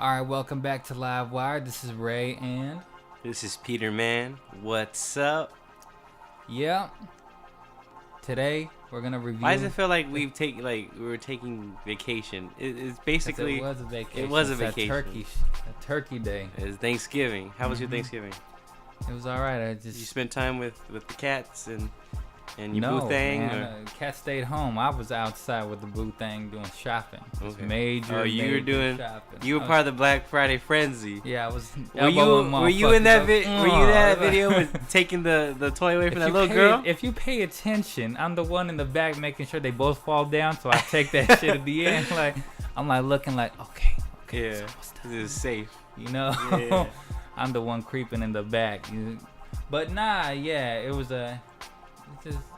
All right, welcome back to LiveWire. This is Ray and This is Peter, man. What's up? yeah. Today we're gonna review. Why does it feel like we were taking vacation? It's basically it was a vacation. It was a It's vacation. a turkey day. It's Thanksgiving. How was your Thanksgiving? It was all right. Did you spend time with the cats and your no, boo thing? man. Cat stayed home. I was outside with the boo thing doing shopping. Okay. Major. You were doing. shopping. You were part of the Black Friday frenzy. Yeah, I was. Were you in that video with taking the toy away from that little girl? If you pay attention, I'm the one in the back making sure they both fall down, so I take that shit at the end. Like I'm like looking like okay. Yeah, this is safe. You know, Yeah. I'm the one creeping in the back. But nah, yeah, it was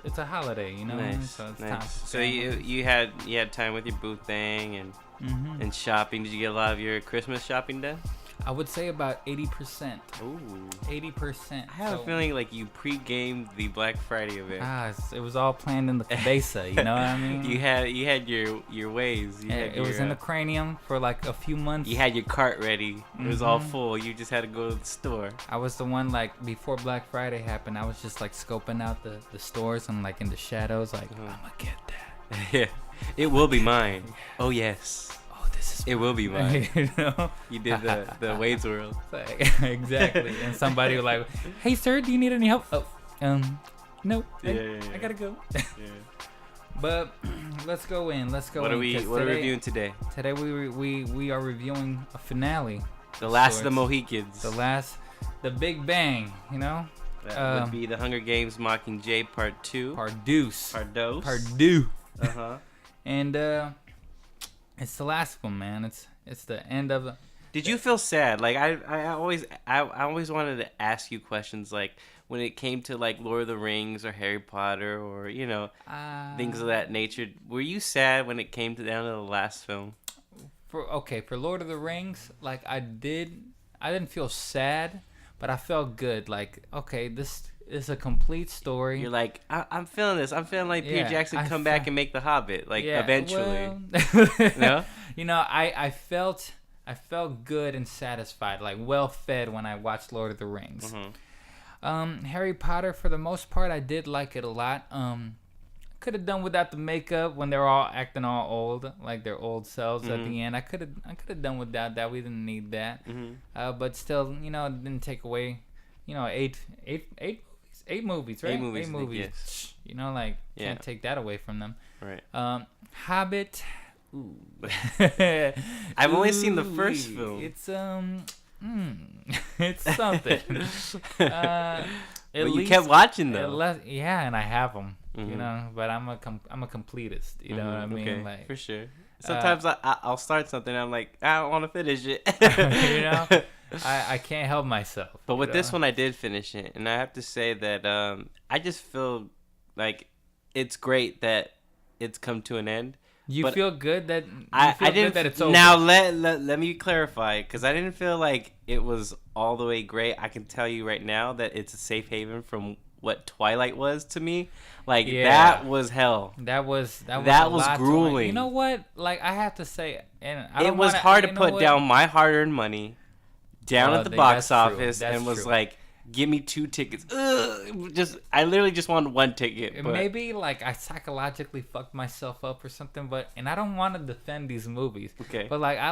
it's a holiday, you know. Nice, So it's nice. time. So you had time with your boo thing and and shopping. Did you get a lot of your Christmas shopping done? I would say about 80%. Ooh. 80%. I have a feeling like you pre-gamed the Black Friday event. It was all planned in the cabeza, you know what I mean? You had your ways. It was in the cranium for like a few months. You had your cart ready. It was all full. You just had to go to the store. I was the one like before Black Friday happened. I was just like scoping out the stores and like in the shadows, like I'm gonna get that. Yeah, it will be mine. Oh yes. It will be mine. You know, you did the Wade's World. Exactly. And somebody was like, "Hey, sir, do you need any help?" Oh, no. Yeah. I gotta go. Yeah. But let's go in. What are we reviewing today? Today we are reviewing a finale. The last of the Mohicans. The Big Bang. You know. That would be the Hunger Games Mockingjay Part 2. Pardos. And it's the last one, man. It's the end of the. Did you feel sad? Like I always wanted to ask you questions like when it came to like Lord of the Rings or Harry Potter or things of that nature. Were you sad when it came down to the last film? For Lord of the Rings, like I didn't feel sad, but I felt good. Like okay, this is a complete story. You're like, I'm feeling this. I'm feeling like Peter Jackson come back and make The Hobbit, like eventually. Well, you know, I felt good and satisfied, like well fed when I watched Lord of the Rings. Harry Potter, for the most part, I did like it a lot. Could have done without the makeup when they're all acting all old, like their old selves at the end. I could have done without that. We didn't need that. But still, you know, it didn't take away. You know, eight movies, right? 8 movies. Yes. You know, like can't take that away from them. Right. Hobbit. Ooh. I've only seen the first film. It's it's something. Well, you kept watching though. And I have them. You know, but I'm a completist. You know what I mean? Okay, like for sure. Sometimes I'll start something. And I'm like, I don't want to finish it. You know. I can't help myself. But with this one, I did finish it, and I have to say that I just feel like it's great that it's come to an end. You feel good that it's over. Now let me clarify, because I didn't feel like it was all the way great. I can tell you right now that it's a safe haven from what Twilight was to me. Like that was hell. That was grueling. You know what? Like I have to say, and it was hard to put down my hard-earned money down at the box office and was like, give me 2 tickets. I literally just wanted 1 ticket. But maybe like I psychologically fucked myself up or something, and I don't want to defend these movies. Okay. But like I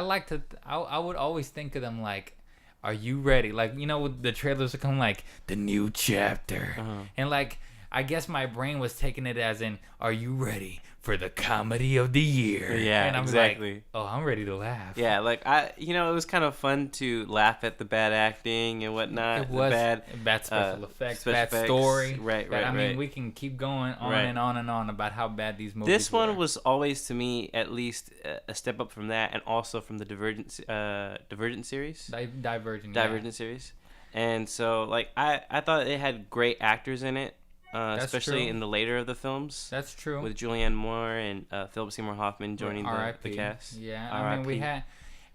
would always think of them like, are you ready? Like, you know, with the trailers would come like the new chapter, and like I guess my brain was taking it as in, are you ready for the comedy of the year? Yeah, and I'm exactly. Like, oh, I'm ready to laugh. Yeah, like it was kind of fun to laugh at the bad acting and whatnot. It was bad special effects, bad story. Right. I mean, we can keep going on and on and on about how bad these movies. This one was always, to me, at least a step up from that, and also from the Divergent series. Divergent series, and so like I thought it had great actors in it. Especially in the later of the films. That's true. With Julianne Moore and Philip Seymour Hoffman joining the cast. Yeah, I mean we had,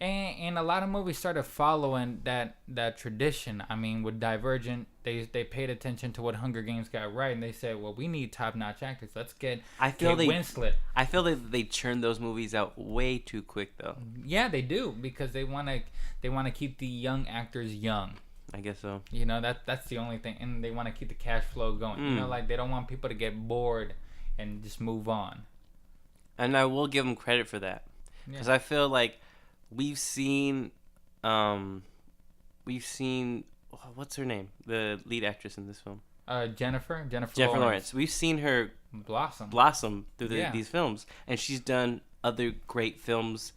And a lot of movies started following that tradition. I mean, with Divergent, they paid attention to what Hunger Games got right, and they said, well, we need top-notch actors. Let's get Kate Winslet. I feel that they churn those movies out way too quick, though. Yeah, they do, because they want to keep the young actors young. I guess so. You know, that's the only thing, and they want to keep the cash flow going. You know, like they don't want people to get bored and just move on. And I will give them credit for that, because I feel like we've seen what's her name, the lead actress in this film, Jennifer Lawrence. We've seen her blossom through these films, and she's done other great films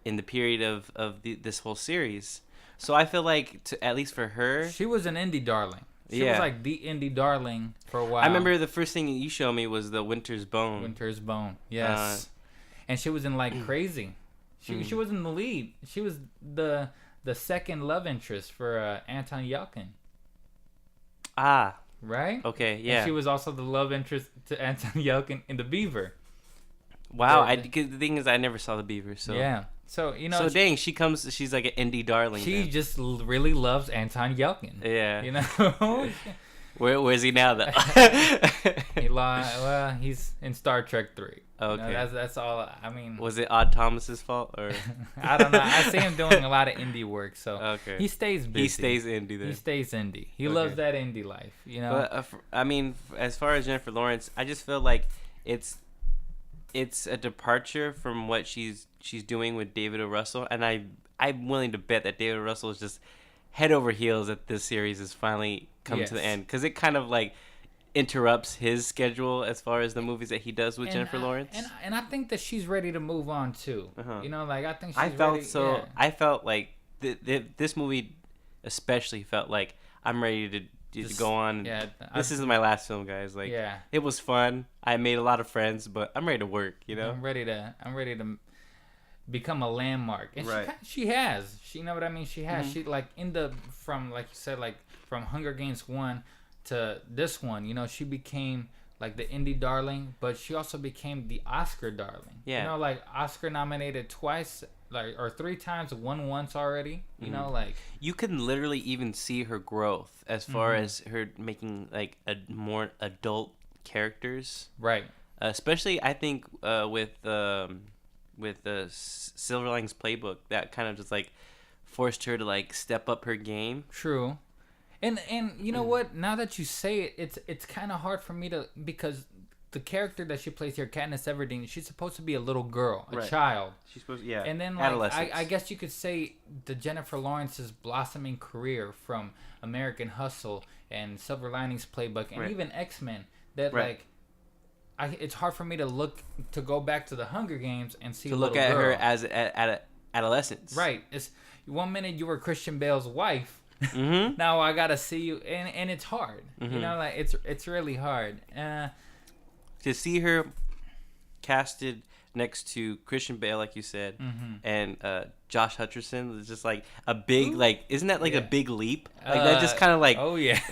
in the period of this whole series. So I feel like, at least for her, she was an indie darling. She was like the indie darling for a while. I remember the first thing you showed me was the Winter's Bone. Yes. And she was in like Crazy. She wasn't the lead. She was the second love interest for Anton Yelchin. Ah. Right? Okay, yeah. And she was also the love interest to Anton Yelchin in The Beaver. Wow, the thing is I never saw The Beaver, so... Yeah. So, you know... So, she's like an indie darling. She just really loves Anton Yelchin. Yeah. You know? Where's he now, though? He's in Star Trek 3. Okay. You know, that's all. I mean, was it Odd Thomas's fault, or I don't know. I see him doing a lot of indie work, so okay. He stays busy. He stays indie. Then. He stays indie. He loves that indie life, you know. But I mean, as far as Jennifer Lawrence, I just feel like it's a departure from what she's doing with David O. Russell, and I'm willing to bet that David O. Russell is just head over heels that this series has finally come to the end, because it kind of like interrupts his schedule as far as the movies that he does with Jennifer Lawrence. And I think that she's ready to move on too. You know, like I think she's ready. Yeah. I felt like this movie especially felt like I'm ready to go on. Yeah, this isn't my last film, guys. Like, it was fun. I made a lot of friends, but I'm ready to work. You know, I'm ready to become a landmark. And she has. You know what I mean? She has. She like from like you said, like from Hunger Games 1 to this one, you know, she became like the indie darling, but she also became the Oscar darling. Yeah. You know, like Oscar nominated twice, like, or 3 times, won once already. You know, like you can literally even see her growth as far as her making like a more adult characters. Right. Especially, I think with the Silver Linings Playbook, that kind of just like forced her to like step up her game. True. And you know what? Now that you say it, it's kind of hard for me to, because the character that she plays here, Katniss Everdeen, she's supposed to be a little girl, a child. She's supposed to, And then like I guess you could say the Jennifer Lawrence's blossoming career from American Hustle and Silver Linings Playbook and even X-Men, that like it's hard for me to go back to the Hunger Games and see to look at her as at adolescence. Right. It's one minute you were Christian Bale's wife. Now I gotta see you, and it's hard. You know, like it's really hard. To see her casted next to Christian Bale, like you said, and Josh Hutcherson was just like a big isn't that like a big leap? Like that just kind of like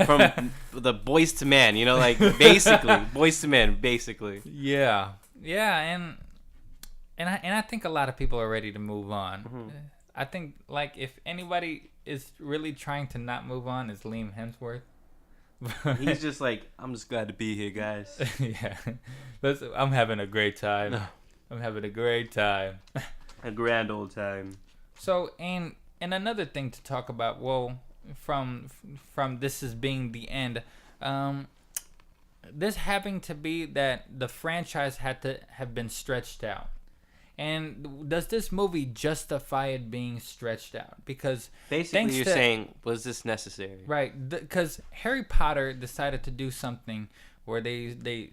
from the Boys to Men, you know, like basically Boys to Men, basically. Yeah, and I think a lot of people are ready to move on. I think like if anybody is really trying to not move on is Liam Hemsworth. He's just like, I'm just glad to be here, guys. Yeah. I'm having a great time. I'm having a great time. A grand old time. So, and another thing to talk about, well, from this as being the end, this having to be that the franchise had to have been stretched out. And does this movie justify it being stretched out? Because basically you're saying, was this necessary? Right, because Harry Potter decided to do something where they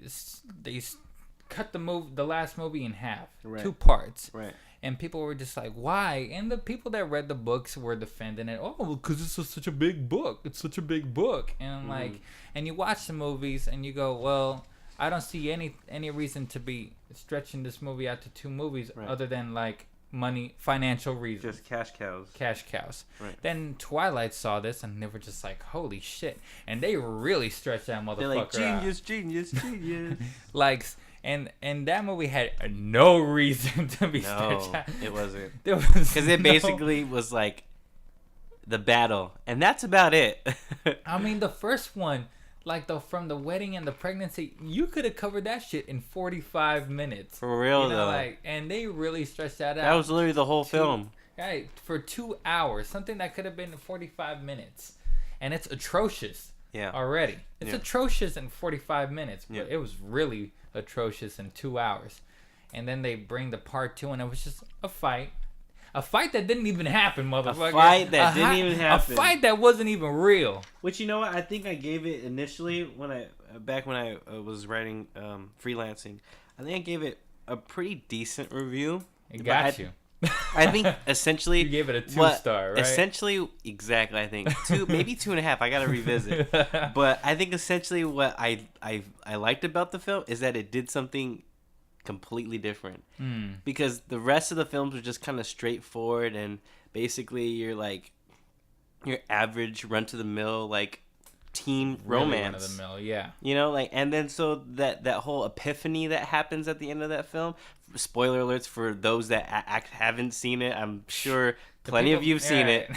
cut the last movie in half, 2 parts. Right. And people were just like, why? And the people that read the books were defending it. Oh, because it's such a big book. It's such a big book. And like, and you watch the movies and you go, well, I don't see any reason to be stretching this movie out to 2 movies other than like money, financial reasons. Just cash cows. Cash cows. Right. Then Twilight saw this and they were just like, holy shit. And they really stretched that motherfucker out. They're like, genius. Like, And that movie had no reason to be stretched out. It wasn't. There was because it basically was like the battle, and that's about it. I mean, the first one, like from the wedding and the pregnancy, you could have covered that shit in 45 minutes. For real, though. Like, and they really stretched that out. That was literally the whole film. Right, for 2 hours, something that could have been 45 minutes, and it's atrocious. Yeah. Already, it's atrocious in 45 minutes, but it was really atrocious in 2 hours. And then they bring the part 2, and it was just a fight that didn't even happen, motherfucker. A fight that didn't even happen. A fight that wasn't even real. Which, you know what? I think I gave it initially when I was writing freelancing. I think I gave it a pretty decent review. It got you. I think essentially you gave it a 2-star, right? Essentially, exactly. I think 2, maybe 2.5. I gotta revisit. But I think essentially what I liked about the film is that it did something completely different. Because the rest of the films were just kind of straightforward, and basically you're like your average run to the mill like teen romance. Run of the mill, yeah. You know, like, and then so that whole epiphany that happens at the end of that film. Spoiler alerts for those that haven't seen it. I'm sure plenty of you've seen it.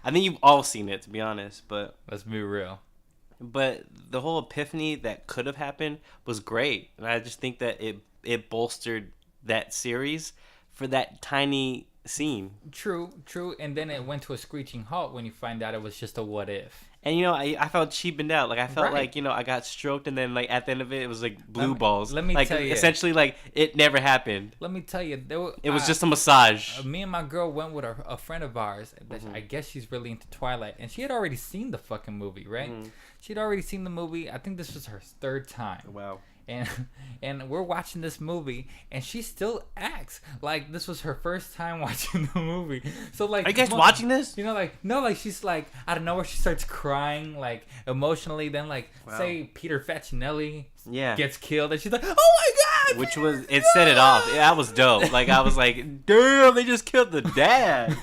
I think you've all seen it, to be honest. But let's be real. But the whole epiphany that could have happened was great, and I just think that it bolstered that series for that tiny scene. True, and then it went to a screeching halt when you find out it was just a what if. And, you know, I felt cheapened out. Like, I felt like, you know, I got stroked, and then, like, at the end of it, it was, like, blue balls. Let me tell you. Essentially, like, it never happened. Let me tell you. It was just a massage. Me and my girl went with a friend of ours. I guess she's really into Twilight. And she had already seen the fucking movie, right? She'd already seen the movie. I think this was her 3rd time. Wow. And we're watching this movie, and she still acts like this was her first time watching the movie. So like, are you guys watching this? You know, like no, like she's like out of nowhere she starts crying like emotionally. Then like say Peter Facinelli gets killed, and she's like, oh my god! Which was it set it off. Yeah, that was dope. Like I was like, damn, they just killed the dad.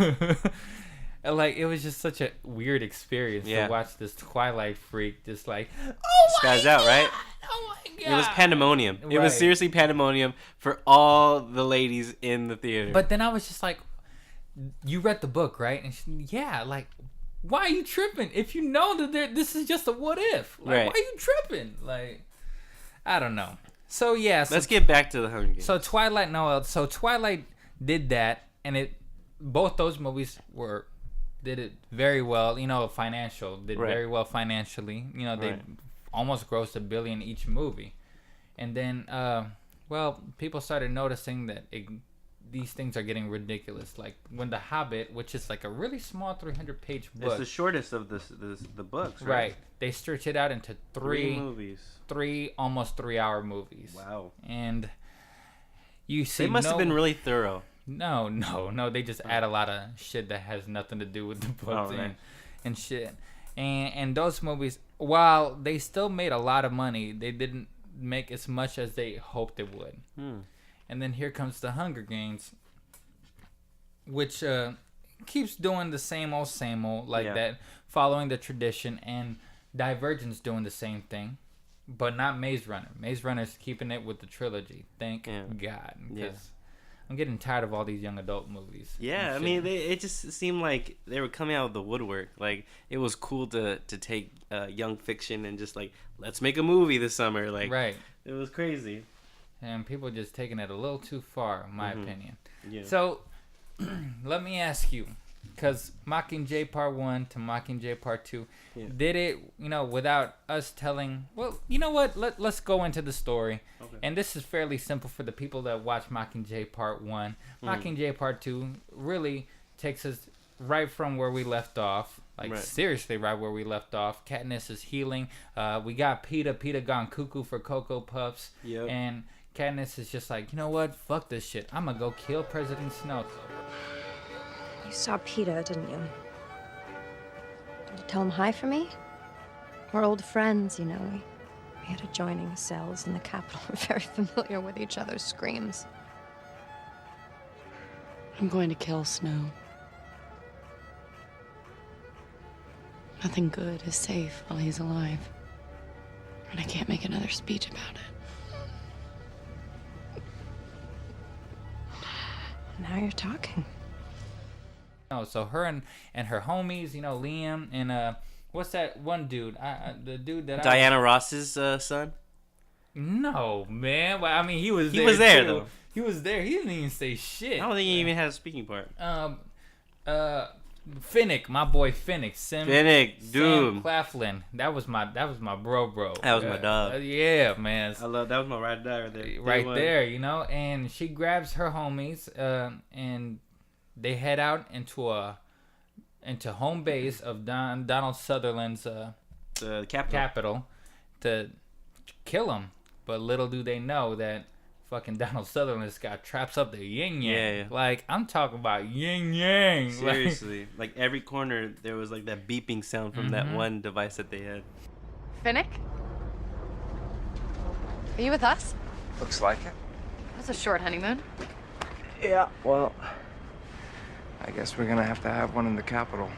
And like it was just such a weird experience to watch this Twilight freak just like, Spazzed out, right? Oh my god! It was pandemonium. Right. It was seriously pandemonium for all the ladies in the theater. But then I was just like, you read the book, right? And she, like, why are you tripping? If you know that this is just a what if, like, why are you tripping? Like, I don't know. So yeah, let's get back to the Hunger Games. So Twilight did that, and both those movies did it very well. You know, very well financially. You know, they almost grossed $1 billion each movie, and then people started noticing that these things are getting ridiculous. Like when The Hobbit, which is like a really small 300-page book, it's the shortest of the books, right? They stretch it out into three movies, almost 3-hour movies. Wow! And you see, they must have been really thorough. No. They just add a lot of shit that has nothing to do with the books and shit. And those movies, while they still made a lot of money, they didn't make as much as they hoped it would. And then here comes the Hunger Games, which keeps doing the same old like that, following the tradition, and Divergent's doing the same thing, but not Maze Runner. Maze Runner's keeping it with the trilogy. Thank God. Because I'm getting tired of all these young adult movies. Yeah, I mean, it just seemed like they were coming out of the woodwork. Like, it was cool to take young fiction and just, like, let's make a movie this summer. Like, it was crazy. And people just taking it a little too far, in my opinion. Yeah. So, let me ask you, because Mockingjay Part 1 to Mockingjay Part 2, did it, without us telling... Well, you know what? Let's go into the story. Okay. And this is fairly simple for the people that watch Mockingjay Part 1. Mockingjay Part 2 really takes us right from where we left off. Seriously right where we left off. Katniss is healing. We got Peeta gone cuckoo for Cocoa Puffs. Yep. And Katniss is just like, you know what? Fuck this shit. I'm gonna go kill President Snow. You saw Peeta, didn't you? Did you tell him hi for me? We're old friends, you know. We had adjoining cells in the Capitol. We're very familiar with each other's screams. I'm going to kill Snow. Nothing good is safe while he's alive. And I can't make another speech about it. Now you're talking. So her and her homies, Liam and what's that one dude? The dude that Diana Ross's son. No, man. Well, I mean, he was there there too. though. He was there. He didn't even say shit. I don't think he even had a speaking part. Finnick, my boy Finnick. Finnick, dude. Sam Claflin. That was my bro. That was my dog. Yeah, man. I love that was my ride or die right there. Right there, and she grabs her homies, and they head out into home base of Donald Sutherland's the capital to kill him. But little do they know that fucking Donald Sutherland's got traps up there, yin yang. Yeah. Like, I'm talking about yin yang. Seriously, like every corner there was like that beeping sound from that one device that they had. Finnick? Are you with us? Looks like it. That's a short honeymoon. Yeah, well, I guess we're gonna have to have one in the capital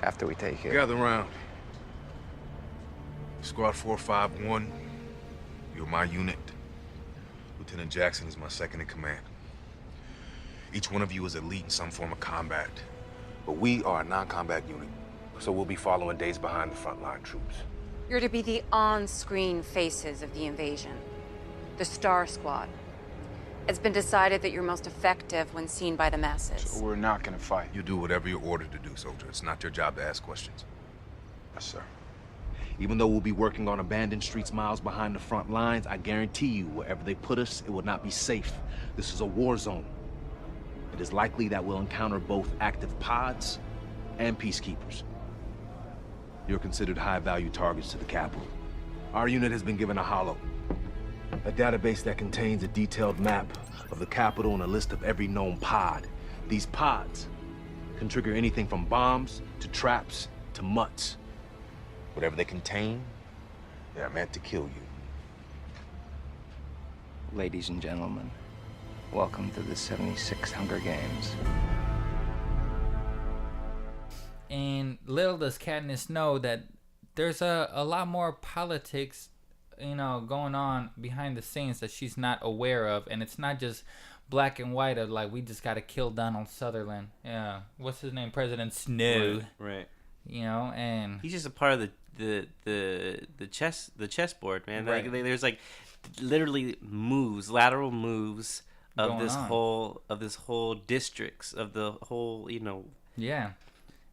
after we take it. Gather round. Squad 451, you're my unit. Lieutenant Jackson is my second in command. Each one of you is elite in some form of combat, but we are a non-combat unit, so we'll be following days behind the frontline troops. You're to be the on-screen faces of the invasion, the Star Squad. It's been decided that you're most effective when seen by the masses. So we're not gonna fight. You do whatever you're ordered to do, soldier. It's not your job to ask questions. Yes, sir. Even though we'll be working on abandoned streets miles behind the front lines, I guarantee you, wherever they put us, it will not be safe. This is a war zone. It is likely that we'll encounter both active pods and peacekeepers. You're considered high-value targets to the capital. Our unit has been given a hollow, a database that contains a detailed map of the capital and a list of every known pod. These pods can trigger anything from bombs to traps to mutts. Whatever they contain, they're meant to kill you. Ladies and gentlemen, welcome to the 76 Hunger Games. And little does Katniss know that there's a lot more politics, going on behind the scenes that she's not aware of. And it's not just black and white of like, we just got to kill Donald Sutherland. Yeah. What's his name? President Snow. Right. And he's just a part of the chessboard, man. Right. Like, there's like literally lateral moves of Going this on. whole districts of the whole, Yeah.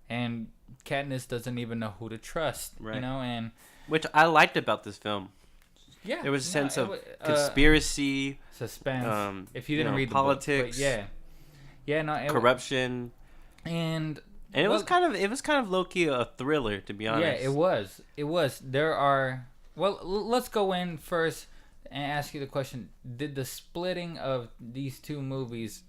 And Katniss doesn't even know who to trust, Right. and which I liked about this film. yeah, There was a sense of was, conspiracy, suspense. If you didn't read the politics, book, but corruption, and it was kind of low key a thriller, to be honest. Yeah, it was. There are. Well, let's go in first and ask you the question: did the splitting of these two movies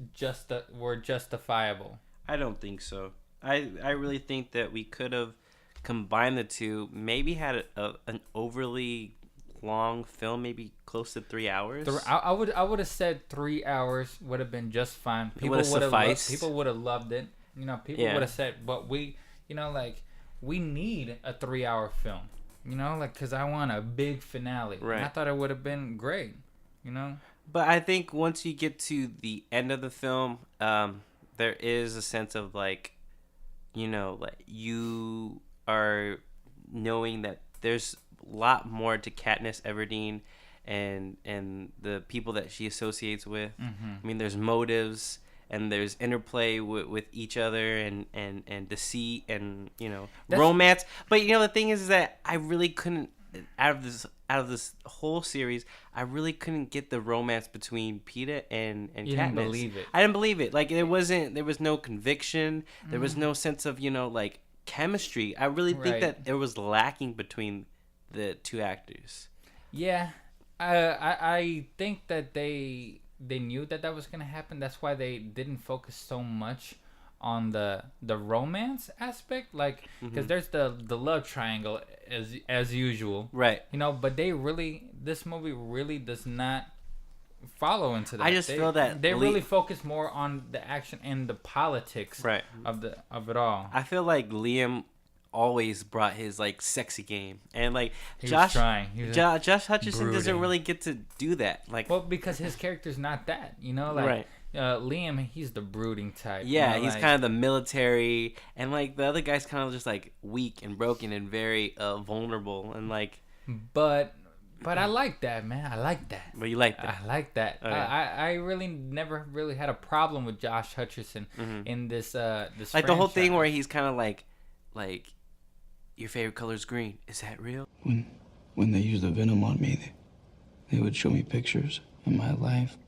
were justifiable? I don't think so. I really think that we could have combined the two. Maybe had an overly long film, maybe close to 3 hours. I would have said 3 hours would have been just fine. People would have sufficed. People would have loved it. People would have said, but we need a 3 hour film. Because I want a big finale. Right. And I thought it would have been great. But I think once you get to the end of the film, there is a sense of like you are knowing that there's a lot more to Katniss Everdeen and the people that she associates with. Mm-hmm. I mean, there's motives and there's interplay with each other and deceit and romance. But the thing is that I really couldn't out of this whole series, I really couldn't get the romance between Peeta and Katniss. You didn't believe it. I didn't believe it. Like there was no conviction. There was no sense of like chemistry. I really think that it was lacking between the two actors. Yeah, I think that they knew that was gonna happen. That's why they didn't focus so much on the romance aspect, like because there's the love triangle as usual, right? But this movie really does not follow into that. I just feel that they really focus more on the action and the politics, right, of it all. I feel like Liam always brought his like sexy game, and like Josh Hutcherson doesn't really get to do that. Like, well, because his character's not that, right. Liam, he's the brooding type. Yeah, he's kind of the military, and like the other guy's kind of just like weak and broken and very vulnerable, and like. But I like that, man. I like that. But you like that? I like that. Okay. I really never really had a problem with Josh Hutcherson in this this like franchise. the whole thing where he's kind of like your favorite color's green. Is that real? When they used the venom on me, they would show me pictures of my life.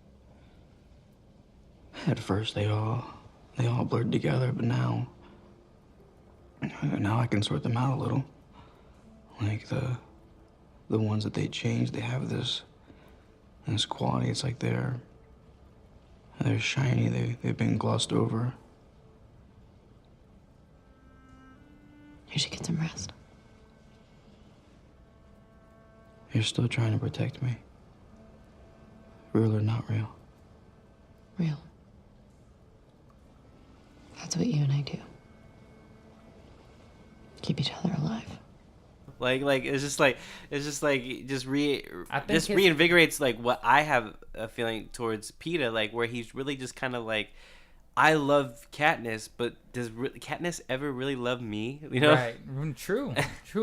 At first, they all blurred together, but now I can sort them out a little. Like the ones that they changed, they have this quality. It's like they're shiny. They've been glossed over. You should get some rest. You're still trying to protect me. Real or not real? Real. That's what you and I do. Keep each other alive. Like it's just reinvigorates like what I have a feeling towards PETA, like where he's really just kind of like, I love Katniss, but does Katniss ever really love me? You know, right? True,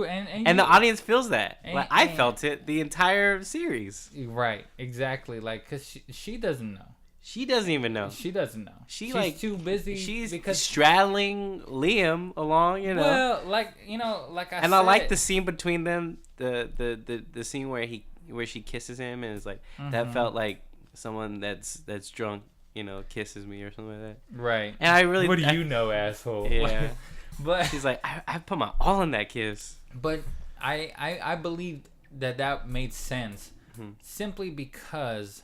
and the audience feels that. Like I felt it the entire series. Right, exactly. Like, cause she doesn't know. She doesn't even know. She doesn't know. She's like too busy. She's because straddling Liam along, you know. Well, like I and said, I like the scene between them, the scene where she kisses him, and it's like that felt like someone that's drunk, you know, kisses me or something like that. Right. And I really. What do you know, asshole? Yeah. But she's like, I put my all in that kiss. But I believed that made sense, simply because.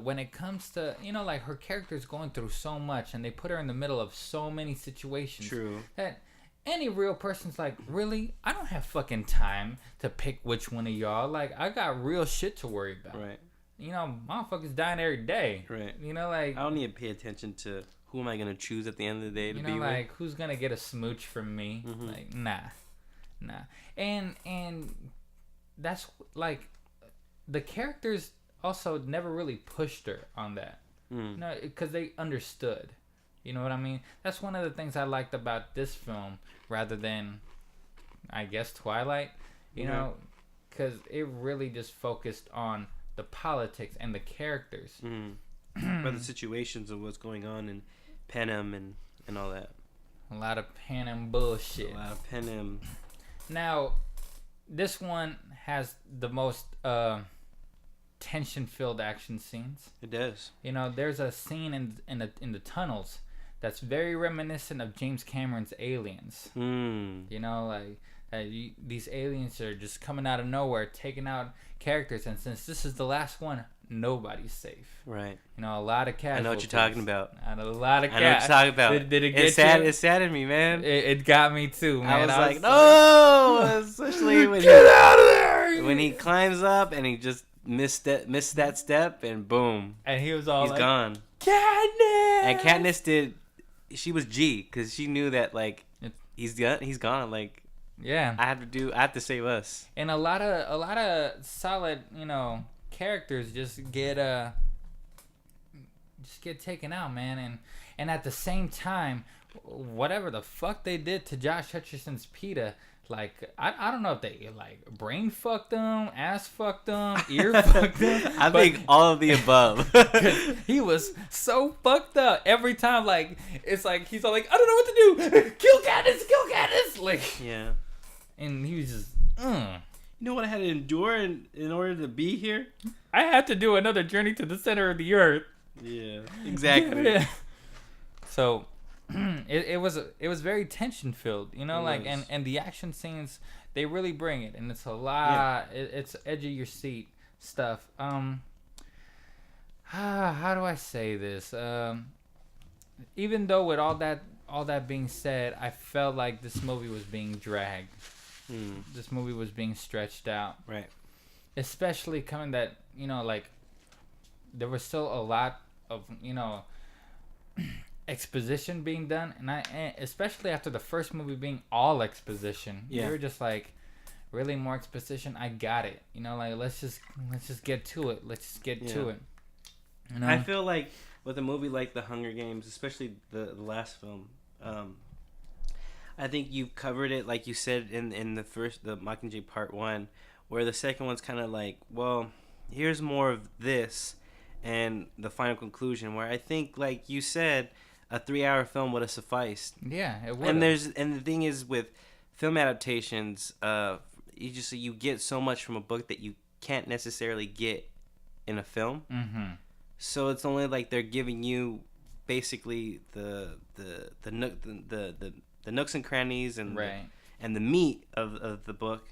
When it comes to, like her character's going through so much and they put her in the middle of so many situations. True. That any real person's like, really? I don't have fucking time to pick which one of y'all. Like, I got real shit to worry about. Right. Motherfuckers dying every day. Right. Like. I don't need to pay attention to who am I going to choose at the end of the day to be with. Like, who's going to get a smooch from me? Like, nah. And that's, like, the characters also never really pushed her on that. Because they understood. You know what I mean? That's one of the things I liked about this film rather than, I guess, Twilight. You know, because it really just focused on the politics and the characters. But the situations of what's going on in Panem and all that. A lot of Panem bullshit. A lot of Panem. Now, this one has the most... tension-filled action scenes. It does. There's a scene in the tunnels that's very reminiscent of James Cameron's Aliens. These aliens are just coming out of nowhere, taking out characters, and since this is the last one, nobody's safe. Right. A lot of casualties. I know what you're talking about. A lot of I know what you're talking about. Did it get you? It saddened me, man. It got me too, man. I was like, no! Especially when get out of there! When he climbs up and he just missed that step, and boom, and he was all he's like, gone. Katniss. And Katniss she was G, because she knew that like he's gone. Like, yeah, I have to save us. And a lot of solid characters just get taken out, man. And at the same time, whatever the fuck they did to Josh Hutcherson's PETA. Like, I don't know if they, like, brain fucked them, ass fucked them, ear fucked them. I think all of the above. He was so fucked up. Every time, like, it's like, he's all like, I don't know what to do. Kill Katniss. Like, yeah. And he was just, You know what I had to endure in order to be here? I had to do another journey to the center of the earth. Yeah, exactly. So... It was very tension filled, and the action scenes, they really bring it, and it's a lot. Yeah. It's edge of your seat stuff. How do I say this? Even though with all that being said, I felt like this movie was being dragged. This movie was being stretched out. Right. Especially coming that like there was still a lot of exposition being done, and especially after the first movie being all exposition, you were just like, really more exposition? I got it. Like let's just get to it. Let's just get to it. I feel like with a movie like The Hunger Games, especially the last film, I think you've covered it, like you said in the Mockingjay Part 1, where the second one's kind of like, well, here's more of this, and the final conclusion, where I think, like you said, a 3-hour film would have sufficed. Yeah, it would. And the thing is, with film adaptations, you get so much from a book that you can't necessarily get in a film. Mm-hmm. So it's only like they're giving you basically the nooks and crannies and the meat of the book.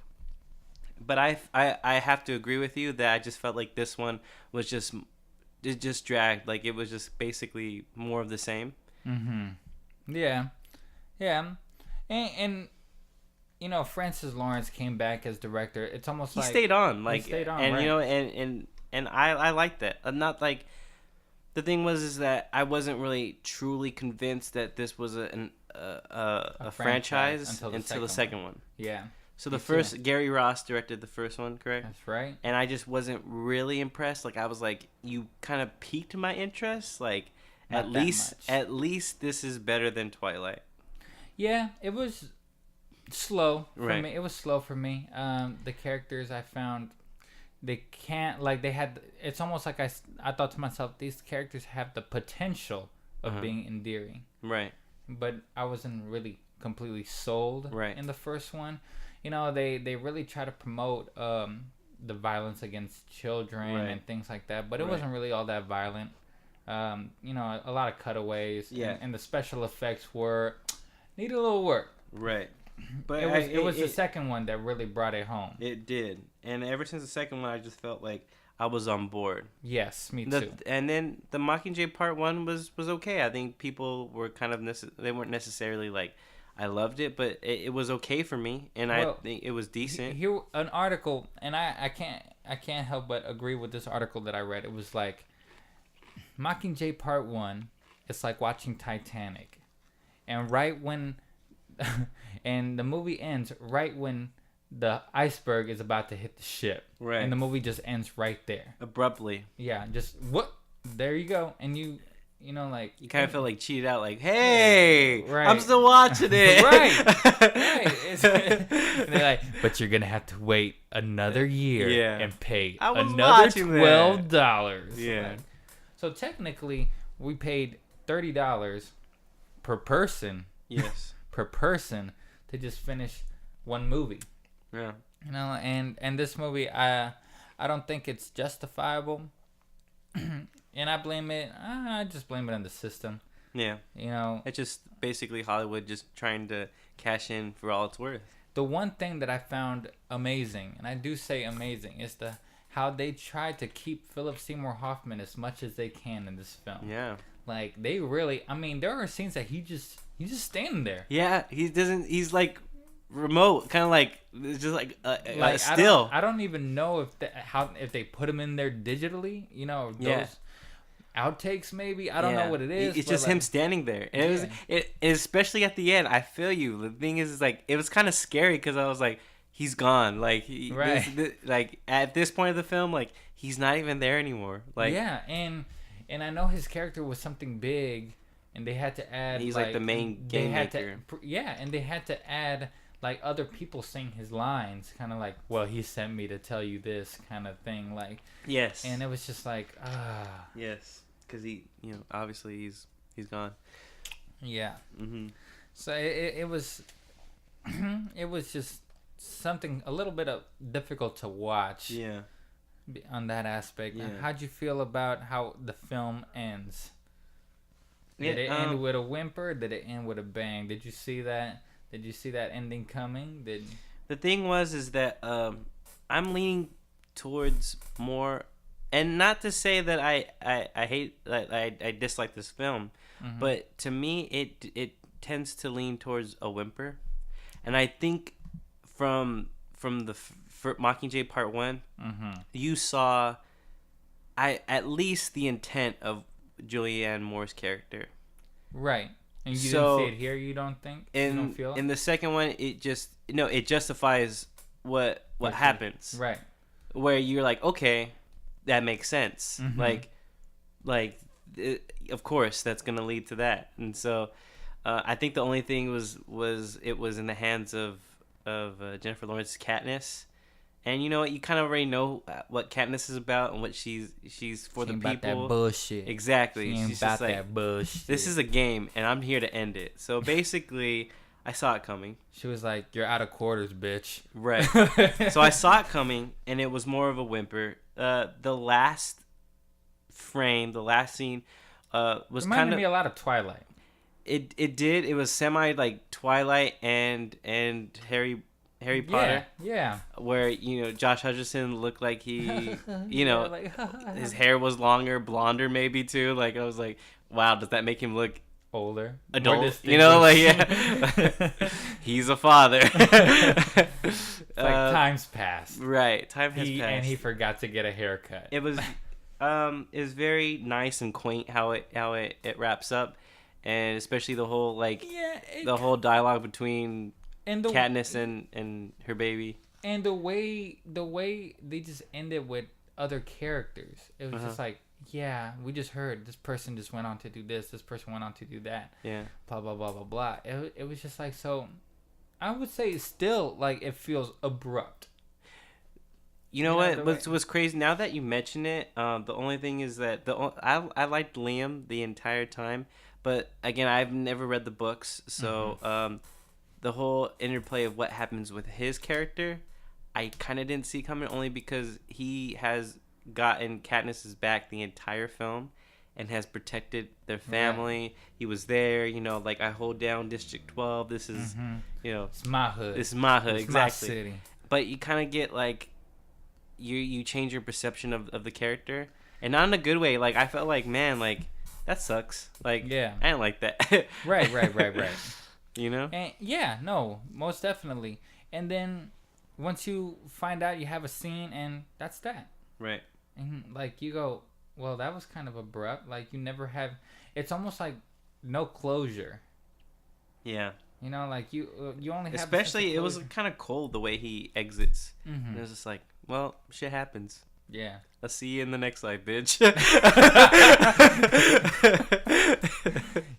But I have to agree with you that I just felt like this one was just dragged. Like, it was just basically more of the same. Mm-hmm. Yeah. And you know, Francis Lawrence came back as director. It's almost he like stayed on, like, he stayed on, and right. you know, and I liked that. I'm not like, the thing is that I wasn't really truly convinced that this was a franchise until the second one. Yeah. So the first, Gary Ross directed the first one, correct? That's right. And I just wasn't really impressed. Like, I was like, you kind of piqued my interest. Like, at least this is better than Twilight. Yeah, it was slow for Right. me. It was slow for me. The characters I found, they can't, like, they had, it's almost like I thought to myself, these characters have the potential of being endearing. Right. But I wasn't really completely sold in the first one. You know, they really try to promote the violence against children and things like that, but it wasn't really all that violent. You know, a lot of cutaways, and the special effects needed a little work. Right. But it was the second one that really brought it home. It did. And ever since the second one, I just felt like I was on board. Yes, me too. And then the Mockingjay Part 1 was okay. I think people were kind of, they weren't necessarily like, I loved it, but it was okay for me, and I think it was decent. Here, an article, and I can't help but agree with this article that I read. It was like, Mockingjay Part 1, it's like watching Titanic, and right when, and the movie ends right when the iceberg is about to hit the ship, right, and the movie just ends right there, abruptly. Yeah, just there you go, and you know, like, you kind of feel like cheated out, like, hey, right, I'm still watching it. right. And they're like, but you're gonna have to wait another year and pay another $12. Yeah. Like, so technically, we paid $30 per person. Yes. Per person to just finish one movie. Yeah. You know, and this movie, I don't think it's justifiable. And I just blame it on the system. Yeah. You know, it's just basically Hollywood just trying to cash in for all it's worth. The one thing that I found amazing, and I do say amazing, is how they tried to keep Philip Seymour Hoffman as much as they can in this film. Yeah. Like, they really, I mean, there are scenes that he's just standing there. Yeah, he's like remote, kind of like, just like still. I don't even know if they put him in there digitally, you know, those outtakes maybe. I don't know what it is. It's just him standing there. And it especially at the end, I feel you. The thing is like, it was kind of scary because I was like, he's gone. Like, like at this point of the film, like, he's not even there anymore. Like, yeah, and I know his character was something big, and they had to add. He's like the main game maker. And they had to add like other people saying his lines, kind of like, well, he sent me to tell you this kind of thing, like. Yes. And it was just like, Yes, because he, you know, obviously he's gone. Yeah. Mm-hmm. So it was, it was just something a little bit difficult to watch. Yeah. On that aspect. Yeah. How'd you feel about how the film ends? Did it end end with a whimper? Did it end with a bang? Did you see that? Did you see that ending coming? The thing is that I'm leaning towards more, and not to say that I hate, I dislike this film, but to me it tends to lean towards a whimper, and I think from the Mockingjay Part 1, you saw at least the intent of Julianne Moore's character, right? And you didn't see it here. You don't think? You don't feel it? In the second one, it justifies what happens, right? Where you're like, okay, that makes sense. Like of course that's gonna lead to that. And so I think the only thing was it was in the hands of Jennifer Lawrence's Katniss. And you know what? You kind of already know what Katniss is about and what she's for the people. About that bullshit. Exactly. She ain't she's about just like, that bullshit. This is a game, and I'm here to end it. So basically, I saw it coming. She was like, "You're out of quarters, bitch." Right. So I saw it coming, and it was more of a whimper. The last frame, the last scene, was kind of me a lot of Twilight. It did. It was semi like Twilight and Harry Potter. Yeah. Where, Josh Hutcherson looked like he, his hair was longer, blonder maybe too. Like, I was like, wow, does that make him look older? Adult? Yeah. He's a father. It's like time's passed. Right. Time has passed. And he forgot to get a haircut. It was very nice and quaint how it wraps up. And especially the whole, the whole dialogue between Katniss and her baby, and the way they just ended with other characters, it was just like, yeah, we just heard this person just went on to do this person went on to do that, blah blah blah blah blah. It was just like, so I would say still like it feels abrupt. You know what? What's crazy now that you mention it? The only thing is that I liked Liam the entire time, but again, I've never read the books, so the whole interplay of what happens with his character, I kind of didn't see coming, only because he has gotten Katniss's back the entire film and has protected their family. Right. He was there, like, I hold down District 12. This is, it's my hood. This is my hood, it's exactly. My city. But you kind of get, like, you change your perception of the character. And not in a good way. Like, I felt like, man, like, that sucks. Like, I didn't like that. Right. And no, most definitely. And then once you find out you have a scene, and that's that. Right. And like you go, well, that was kind of abrupt. Like you never have. It's almost like no closure. Yeah. Like you only have. Especially it was kind of cold the way he exits. Mm-hmm. And it was just like, well, shit happens. Yeah. I'll see you in the next life, bitch.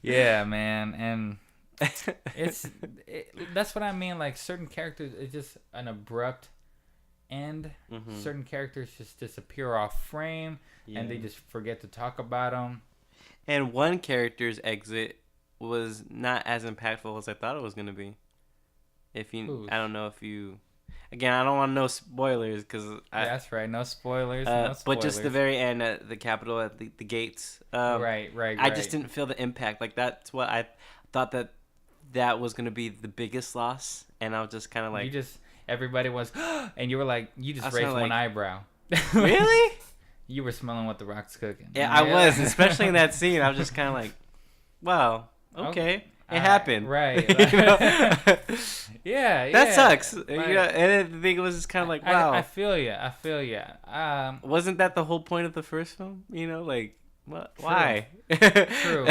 Yeah, man, and. That's what I mean. Like certain characters, it's just an abrupt end. Mm-hmm. Certain characters just disappear off frame, and they just forget to talk about them. And one character's exit was not as impactful as I thought it was going to be. I don't know if you. Again, I don't want no spoilers because that's right, no spoilers. But just the very end at the Capitol at the gates. Right. I just didn't feel the impact. Like that's what I thought that was going to be the biggest loss, and I was just kind of like... Everybody was... And you were like... You just raised one eyebrow. Really? You were smelling what the Rock's cooking. Yeah, I was. Especially in that scene. I was just kind of like, wow, okay. It happened. Right. Yeah. That sucks. Right. And the thing was just kind of like, wow. I feel you. Wasn't that the whole point of the first film? Like, what? True. Why? True.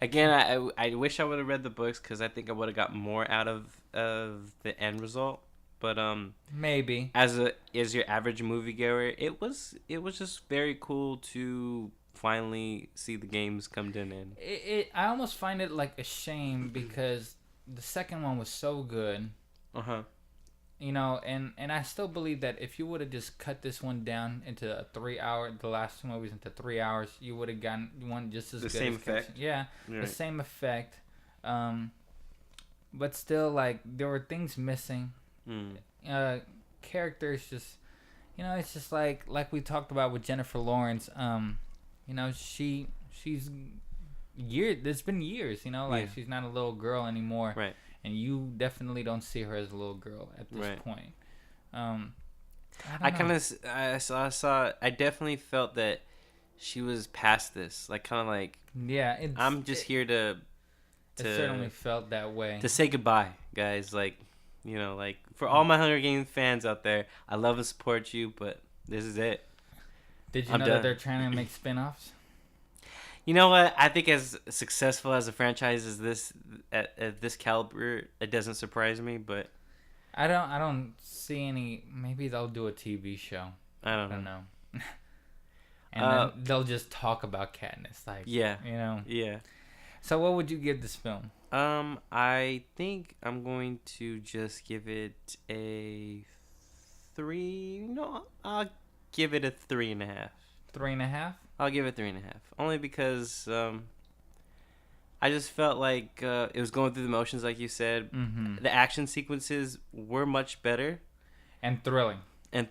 Again, I wish I would have read the books because I think I would have got more out of the end result. But maybe as your average moviegoer, it was just very cool to finally see the games come to an end. I almost find it like a shame because the second one was so good. And I still believe that if you would have just cut this one down into a 3 hour, the last two movies into 3 hours, you would have gotten one just as good. The same effect. Yeah, right. The same effect. But still, like, there were things missing. Characters just, it's just like we talked about with Jennifer Lawrence. She's years. It's been years. She's not a little girl anymore. Right. And you definitely don't see her as a little girl at this point. I definitely felt that she was past this. Like, kind of like, I'm just here to. It certainly felt that way. To say goodbye, guys. Like, like for all my Hunger Games fans out there, I love and support you, but this is it. Did you know that they're trying to make spin-offs? You know what? I think as successful as a franchise as this at this caliber, it doesn't surprise me. But I don't see any. Maybe they'll do a TV show. I don't know. and then they'll just talk about Katniss, like, yeah, you know. Yeah. So what would you give this film? I think I'm going to just give it a 3. No, I'll give it a 3.5. 3.5? I'll give it 3.5. Only because I just felt like it was going through the motions, like you said. Mm-hmm. The action sequences were much better. And thrilling. And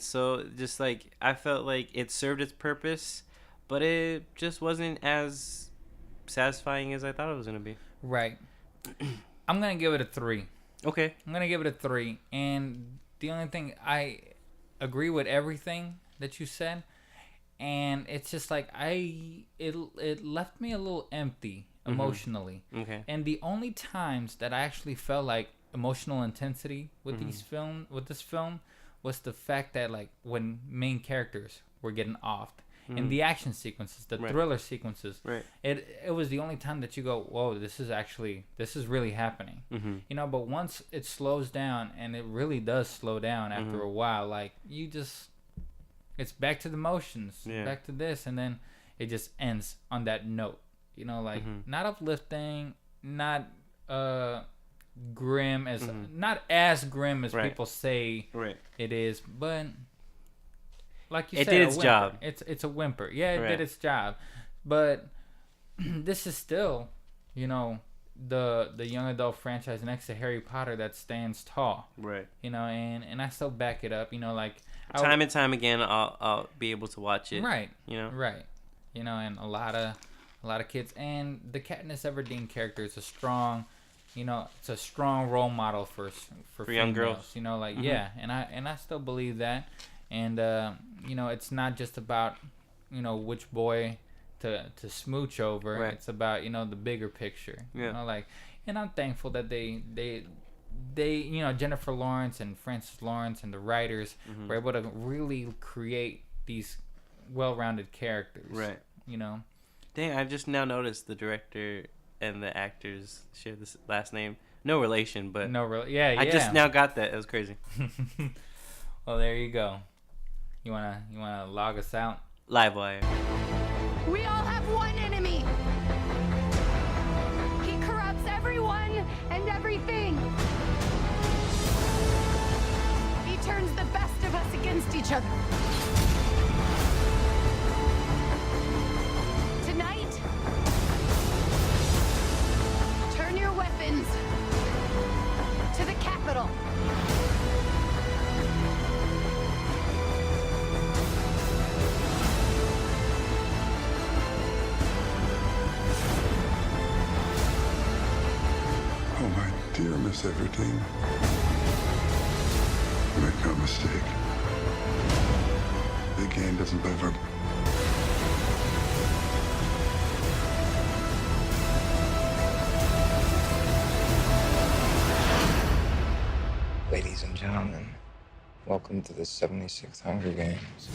so just like I felt like it served its purpose, but it just wasn't as satisfying as I thought it was gonna be. Right. I'm gonna give it a 3. Okay. I'm gonna give it a 3, and the only thing, I agree with everything that you said, and it's just like it left me a little empty emotionally. Mm-hmm. Okay. And the only times that I actually felt like emotional intensity with this film was the fact that, like, when main characters were getting offed. In the action sequences, the thriller sequences, it was the only time that you go, whoa, this is really happening. You know, but once it slows down, and it really does slow down after a while, like, it's back to the motions, back to this, and then it just ends on that note. You know, like, not uplifting, not grim as not as grim as people say it is, but like you said, it did its job. It's a whimper. Yeah, it did its job, but this is still, you know, the young adult franchise next to Harry Potter that stands tall. Right. You know, and I still back it up. You know, like time and time again, I'll be able to watch it. Right. You know. Right. You know, and a lot of kids, and the Katniss Everdeen character is a strong. You know, it's a strong role model for young girls. You know, like yeah, and I still believe that, and you know, it's not just about, you know, which boy to smooch over. Right. It's about, you know, the bigger picture. Yeah. You know, like, and I'm thankful that they you know, Jennifer Lawrence and Francis Lawrence and the writers were able to really create these well-rounded characters. Right. You know. Dang, I just now noticed the director and the actors share this last name. No relation, but yeah. I just now got that. It was crazy. Well, there you go. You wanna log us out? LiveWire. We all have one enemy. He corrupts everyone and everything. He turns the best of us against each other. Tonight, turn your weapons to the Capitol. Oh, my dear Miss Everdeen. Make no mistake. The game doesn't ever... Ladies and gentlemen, welcome to the 76th Hunger Games.